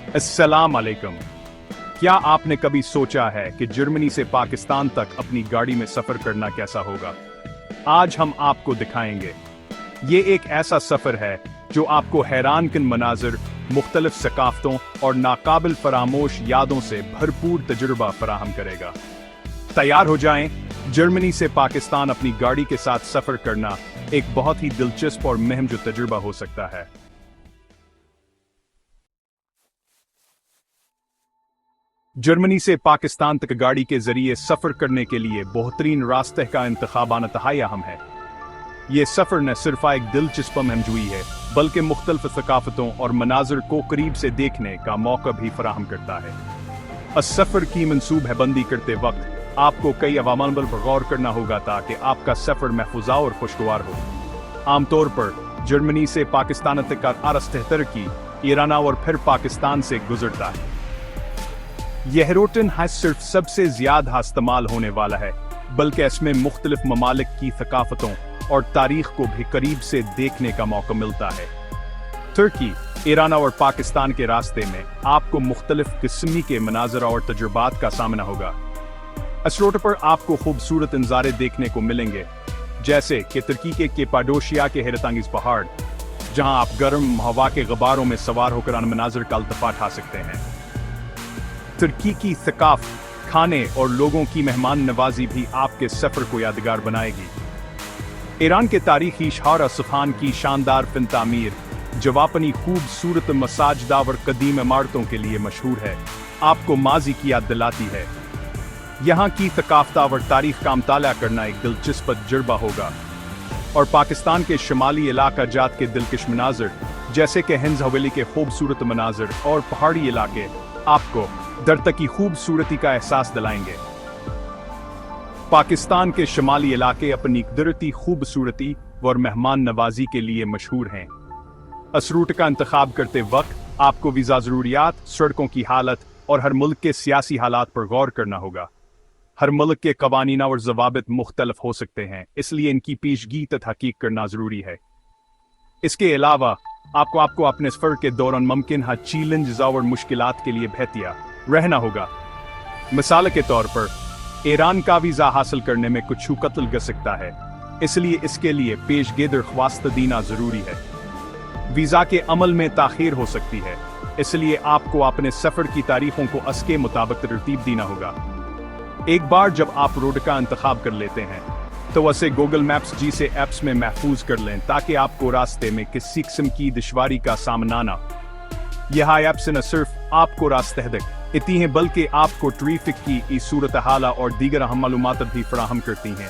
अस्सलाम वालेकुम। क्या आपने कभी सोचा है कि जर्मनी से पाकिस्तान तक अपनी गाड़ी में सफर करना कैसा होगा? आज हम आपको दिखाएंगे। ये एक ऐसा सफर है जो आपको हैरानकुन मनाजिर, मुख्तलिफ सकाफतों और नाकाबिल फरामोश यादों से भरपूर तजुर्बा फराहम करेगा। तैयार हो जाएं, जर्मनी से पाकिस्तान अपनी गाड़ी के साथ सफर करना एक बहुत ही दिलचस्प और महम जो तजुर्बा हो सकता है। जर्मनी से पाकिस्तान तक गाड़ी के जरिए सफर करने के लिए बेहतरीन रास्ते का इंतखाब नहायत अहम है। ये सफर न सिर्फ एक दिलचस्प मुहिम है बल्कि मुख्तलिफ सकाफतों और मनाजिर को करीब से देखने का मौका भी फराहम करता है। इस सफर की मनसूबाबंदी करते वक्त आपको कई अवामिल पर गौर करना होगा ताकि आपका सफर महफूजा और खुशगवार हो। आमतौर पर जर्मनी से पाकिस्तान तक का रास्ता तुर्की, ईरान और फिर पाकिस्तान से गुजरता है। यह रूट सिर्फ सबसे ज्यादा इस्तेमाल होने वाला है बल्कि इसमें मुख्तलिफ ममालिक की थकाफतों और तारीख को भी करीब से देखने का मौका मिलता है। तुर्की, ईरान और पाकिस्तान के रास्ते में आपको मुख्तलिफ किस्म के मनाजर और तजुर्बात का सामना होगा। इस रूट पर आपको खूबसूरत नज़ारे देखने को मिलेंगे, जैसे कि तुर्की के केपाडोशिया के हैरतअंगेज़ पहाड़, जहां आप गर्म हवा के गुब्बारों में सवार होकर अन मनाजर का लुत्फ़ उठा सकते हैं। तुर्की की सकाफ, खाने और लोगों की मेहमान नवाजी भी आपके सफर को यादगार बनाएगी। ईरान के तारीखी शहर असफान की शानदार फिन तामीर, जो अपनी खूबसूरत मसाजदा और कदीम इमारतों के लिए मशहूर है, आपको माजी की याद दिलाती है। यहाँ की थकाफता और तारीख का मुताला करना एक दिलचस्प तजुर्बा होगा। और पाकिस्तान के शुमाली इलाका जात के दिलकश मनाजिर, जैसे कि हिंद हवेली के खूबसूरत मनाजिर और पहाड़ी इलाके, आपको दरत की खूबसूरती का एहसास दिलाएंगे। पाकिस्तान के शुमाली इलाके अपनी कुदरती खूबसूरती और मेहमान नवाजी के लिए मशहूर हैं। इस रूट का इंतखाब करते वक्त आपको वीज़ा ज़रूरियात, सड़कों की हालत और हर मुल्क के सियासी हालात पर गौर करना होगा। हर मुल्क के कवानीन और ज़वाबित मुख्तलिफ हो सकते हैं, इसलिए इनकी पेशगी तहकीक करना ज़रूरी है। इसके अलावा आपको अपने सफर के दौरान मुमकिन चैलेंज और मुश्किलात के लिए बहतिया रहना होगा। मिसाल के तौर पर ईरान का वीज़ा हासिल करने में कुछ कत्ल ग सकता है, इसलिए इसके लिए पेशगी दरख्वास्त देना ज़रूरी है। वीज़ा के अमल में ताख़ीर हो सकती है, इसलिए आपको अपने सफ़र की तारीखों को उसके मुताबिक तरतीब देना होगा। एक बार जब आप रूट का इंतखाब कर लेते हैं तो उसे गूगल मैप्स जैसे ऐप्स में महफूज कर लें ताकि आपको रास्ते में किसी किस्म की दुश्वारी का सामना ना। यह ऐप्स न सिर्फ आपको रास्ते इतनी हैं बल्कि आपको ट्रैफिक की सूरत हाल और दीगर अहम मालूमात भी फराहम करती हैं।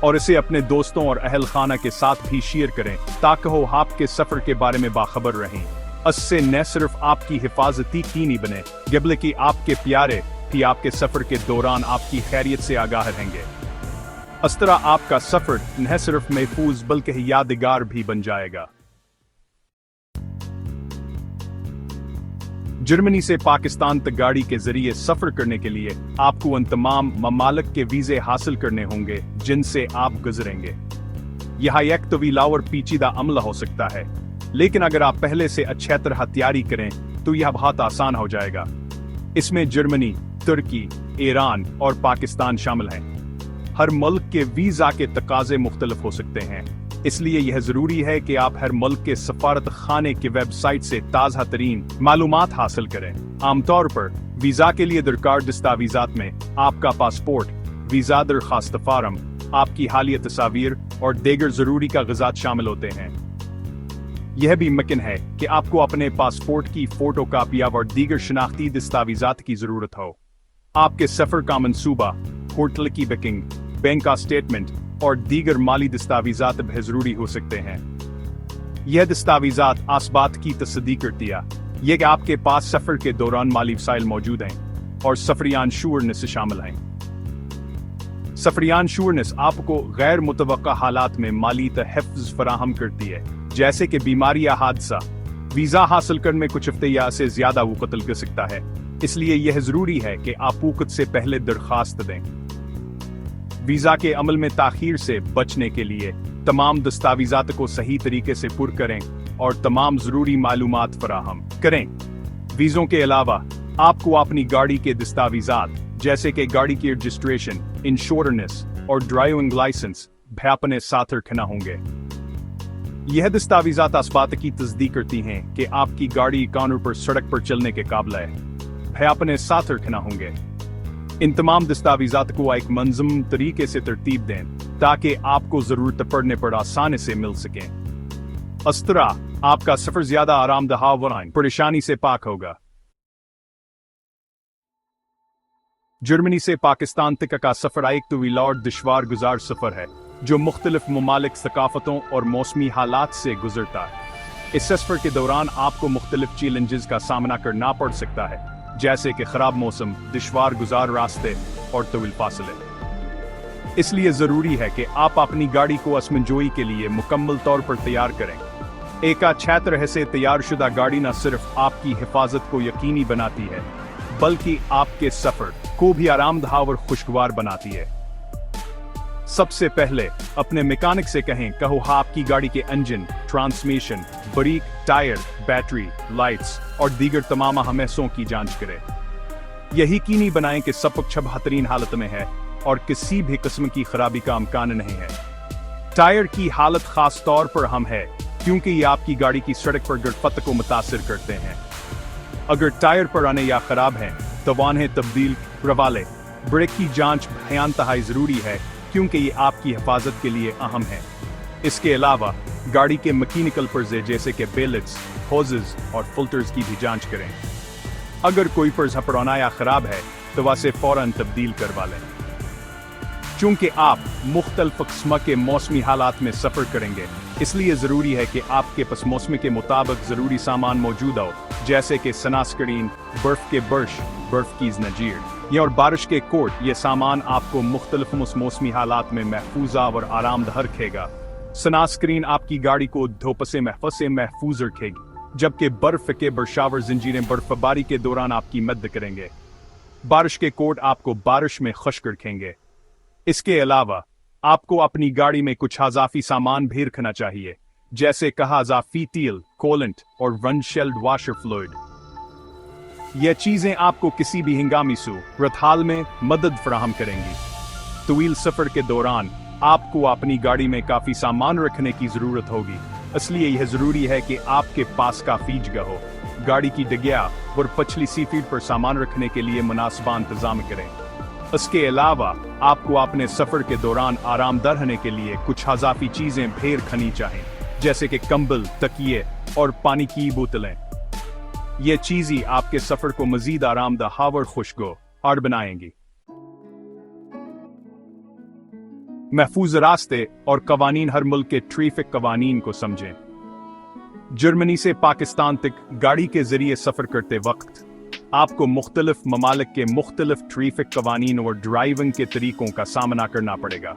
और इसे अपने दोस्तों और अहल खाना के साथ भी शेयर करें ताकि वो आपके सफ़र के बारे में बाखबर रहें। इससे न सिर्फ आपकी हिफाजती यकीनी बने बल्कि आपके प्यारे भी आपके सफ़र के दौरान आपकी खैरियत से आगाह रहेंगे। इस तरह आपका सफ़र न सिर्फ महफूज बल्कि यादगार भी बन जाएगा। जर्मनी से पाकिस्तान तक गाड़ी के जरिए सफर करने के लिए आपको उन तमाम ममालिक के वीजे हासिल करने होंगे जिनसे आप गुजरेंगे। यह एक तवील और पेचीदा अमला हो सकता है, लेकिन अगर आप पहले से अच्छी तरह तैयारी करें तो यह बहुत आसान हो जाएगा। इसमें जर्मनी, तुर्की, ईरान और पाकिस्तान शामिल हैं। हर मुल्क के वीजा के तकाजे मुख्तलिफ हो सकते हैं, इसलिए यह जरूरी है कि आप हर मुल्क के सफारत खाने की वेबसाइट से ताज़ा तरीन मालूमात हासिल करें। आमतौर पर वीजा के लिए दरकार दस्तावेजात में आपका पासपोर्ट, वीजा दरखास्त फार्म, आपकी हालिया तस्वीर और दीगर जरूरी कागजात शामिल होते हैं। यह भी मुमकिन है कि आपको अपने पासपोर्ट की फोटो कापियां और दीगर शनाख्ती दस्तावेजात की जरूरत हो। आपके सफर का मंसूबा, होटल की बुकिंग, बैंक का स्टेटमेंट और दीगर माली दस्तावेजात भी जरूरी हो सकते हैं। यह दस्तावेजात इस बात की तस्दीक करती है कि आपके पास सफर के दौरान माली वसाइल मौजूद हैं और सफरी इंश्योरेंस शामिल हैं। सफरी इंश्योरेंस आपको गैर मुतवक्का हालात में माली तहफ़्फ़ुज़ फराहम करती है, जैसे कि बीमारी या हादसा। वीज़ा हासिल करने में कुछ हफ्ते या से ज्यादा वक़्त लग सकता है, इसलिए यह जरूरी है कि आप वक़्त से पहले दरखास्त दें। वीजा के अमल में ताखीर से बचने के लिए तमाम दस्तावेजात को सही तरीके से पुर करें और तमाम जरूरी मालूमात फराहम करें। वीजों के अलावा आपको अपनी गाड़ी के दस्तावेजात जैसे कि गाड़ी की रजिस्ट्रेशन, इंश्योरेंस और ड्राइविंग लाइसेंस भी अपने साथ रखना होंगे। यह दस्तावेजात इस बात की तस्दीक करती हैं कि आपकी गाड़ी कानून पर सड़क पर चलने के काबिल है, भी अपने साथ रखना होंगे। इन तमाम दस्तावेजात को एक मंजम तरीके से तरतीब दें ताकि आपको जरूरत पड़ने पर आसानी से मिल सकें। इस तरह आपका सफर ज्यादा आरामदेह और परेशानी से पाक होगा। जर्मनी से पाकिस्तान तक का सफर एक तवील और दुश्वार गुजार सफर है जो मुख्तलिफ ममालिक सकाफतों और मौसमी हालात से गुजरता है। इस सफर के दौरान आपको मुख्तलिफ चैलेंजेस का सामना करना पड़ सकता है, जैसे कि खराब मौसम, दुश्वार गुजार रास्ते और तवील फासले। इसलिए जरूरी है कि आप अपनी गाड़ी को असमंजोई के लिए मुकम्मल तौर पर तैयार करें। एक अच्छी तरह से तैयार शुदा गाड़ी न सिर्फ आपकी हिफाजत को यकीनी बनाती है बल्कि आपके सफर को भी आरामदेह और खुशगवार बनाती है। सबसे पहले अपने मैकेनिक से कहो आपकी गाड़ी के engine, transmission, brake, tyre, battery, lights और दीगर तमाम अहम हिस्सों की जांच करें। यही यकीनी बनाएं कि सब कुछ बेहतरीन हालत में है और किसी भी किस्म की खराबी का इम्कान नहीं है। टायर की हालत खास तौर पर अहम है क्योंकि ये आपकी गाड़ी की सड़क पर गिरफ्त को मुतासिर करते हैं। अगर टायर पुराने या खराब हैं तो उन्हें तब्दील करवालें। ब्रेक की जांच बेइंतहा जरूरी है क्योंकि ये आपकी हिफाजत के लिए अहम है। इसके अलावा गाड़ी के मैकेनिकल पुर्जे जैसे कि बेलेट्स, होजेस और फिल्टर्स की भी जांच करें। अगर कोई पुर्जा पुराना या खराब है तो वैसे फौरन तब्दील करवा लें। चूंकि आप मुख्तलिफ किस्म के मौसमी हालात में सफर करेंगे, इसलिए जरूरी है कि आपके पास मौसम के मुताबिक जरूरी सामान मौजूद हो, जैसे कि सनस्क्रीन, बर्फ के ब्रश, बर्फ की नजीर और बारिश के कोट। ये सामान आपको मुख्तलिफ मौसमी हालात में महफूज और आरामदेह रखेगा। सनस्क्रीन आपकी गाड़ी को धूप से महफूज रखेगी, जबकि बर्फ के बरशावर जंजीरें बर्फबारी के दौरान आपकी मदद करेंगे। बारिश के कोट आपको बारिश में खुश्क रखेंगे। इसके अलावा आपको अपनी गाड़ी में कुछ इजाफी सामान भी रखना चाहिए, जैसे इजाफी तेल, कूलेंट और विंडशील्ड वॉशर फ्लूइड। यह चीजें आपको किसी भी हंगामी सूरत हाल में मदद फराहम करेंगी। तवील सफर के दौरान आपको अपनी गाड़ी में काफी सामान रखने की जरूरत होगी, इसलिए यह जरूरी है कि आपके पास काफी जगह हो। गाड़ी की डिग्गिया और पिछली सीट पर सामान रखने के लिए मुनासिबा इंतजाम करें। इसके अलावा आपको अपने सफर के दौरान आरामदाह रहने के लिए कुछ इजाफी चीजें भी रखनी चाहिए, जैसे कि कंबल, तकिए और पानी की बोतलें। ये चीजें आपके सफर को मजीद आरामदाह और खुशगवार बनाएंगी। महफूज रास्ते और कवानीन। हर मुल्क के ट्रैफिक कवानीन को समझें। जर्मनी से पाकिस्तान तक गाड़ी के जरिए सफर करते वक्त आपको मुख्तलिफ ममालिक के मुख्तलिफ ट्रैफिक कवानीन और ड्राइविंग के तरीकों का सामना करना पड़ेगा।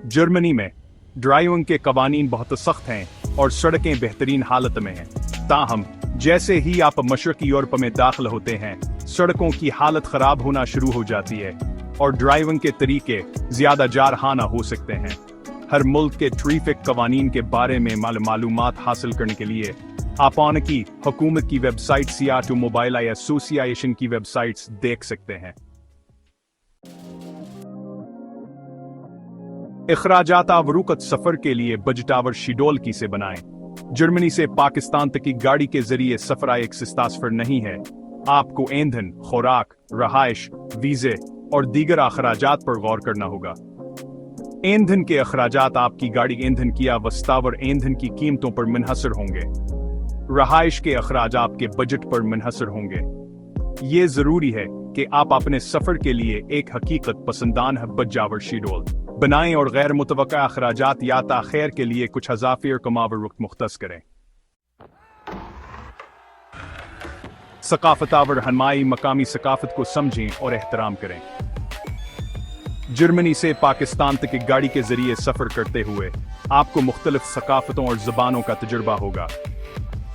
जर्मनी में ड्राइविंग के कवानीन बहुत सख्त हैं और सड़कें बेहतरीन हालत में हैं। ताहम जैसे ही आप मशरकी यूरोप में दाखिल होते हैं, सड़कों की हालत खराब होना शुरू हो जाती है और ड्राइविंग के तरीके ज्यादा जारहाना हो सकते हैं। हर मुल्क के ट्रैफिक कवानीन के बारे में मालूमात हासिल करने के लिए आप उनकी हुकूमत की वेबसाइट्स या ऑटोमोबाइल एसोसिएशन की वेबसाइट्स देख सकते हैं। इखराजात आवरुकत सफर के लिए बजटावर शेड्यूल की से बनाएं। जर्मनी से पाकिस्तान तक की गाड़ी के जरिए सफर एक सस्ता सफर नहीं है। आपको ईंधन, खुराक, रहाइश, वीजे और दीगर अखराजात पर गौर करना होगा। ईंधन के अखराजात आपकी गाड़ी ईंधन की वस्तावर ईंधन की कीमतों पर मुनहसर होंगे। रहाइश के अखराज आपके बजट पर मुनहसर होंगे। ये जरूरी है कि आप अपने सफर के लिए एक हकीकत पसंदान बजावर शेड्यूल बनाएं और गैर मुतवक्का अखराजात या ताखीर के लिए कुछ इजाफी और कमावर वक्त मुख्तस करें। सकाफतावर हनमाई मकामी सकाफत को समझें और एहतराम करें। जर्मनी से पाकिस्तान तक की गाड़ी के जरिए सफर करते हुए आपको मुख्तलिफ सकाफतों और ज़बानों का तजुर्बा होगा।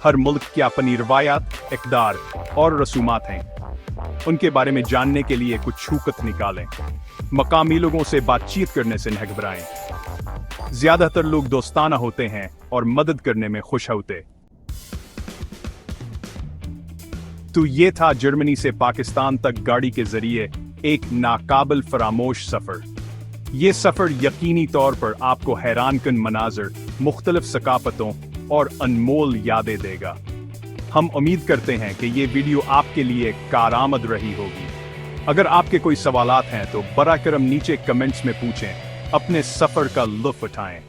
हर मुल्क की अपनी रवायात, इक़दार और रसूमात हैं। उनके बारे में जानने के लिए कुछ छूकत निकालें। मकामी लोगों से बातचीत करने से न घबराएं। ज्यादातर लोग दोस्ताना होते हैं और मदद करने में खुश होते। तो ये था जर्मनी से पाकिस्तान तक गाड़ी के जरिए एक नाकाबिल फरामोश सफर। ये सफर यकीनी तौर पर आपको हैरानकुन मनाजर, मुख्तलिफ सकाफतों और अनमोल यादें देगा। हम उम्मीद करते हैं कि ये वीडियो आपके लिए कारआमद रही होगी। अगर आपके कोई सवालात हैं तो बराकरम नीचे कमेंट्स में पूछें, अपने सफर का लुत्फ उठाएं।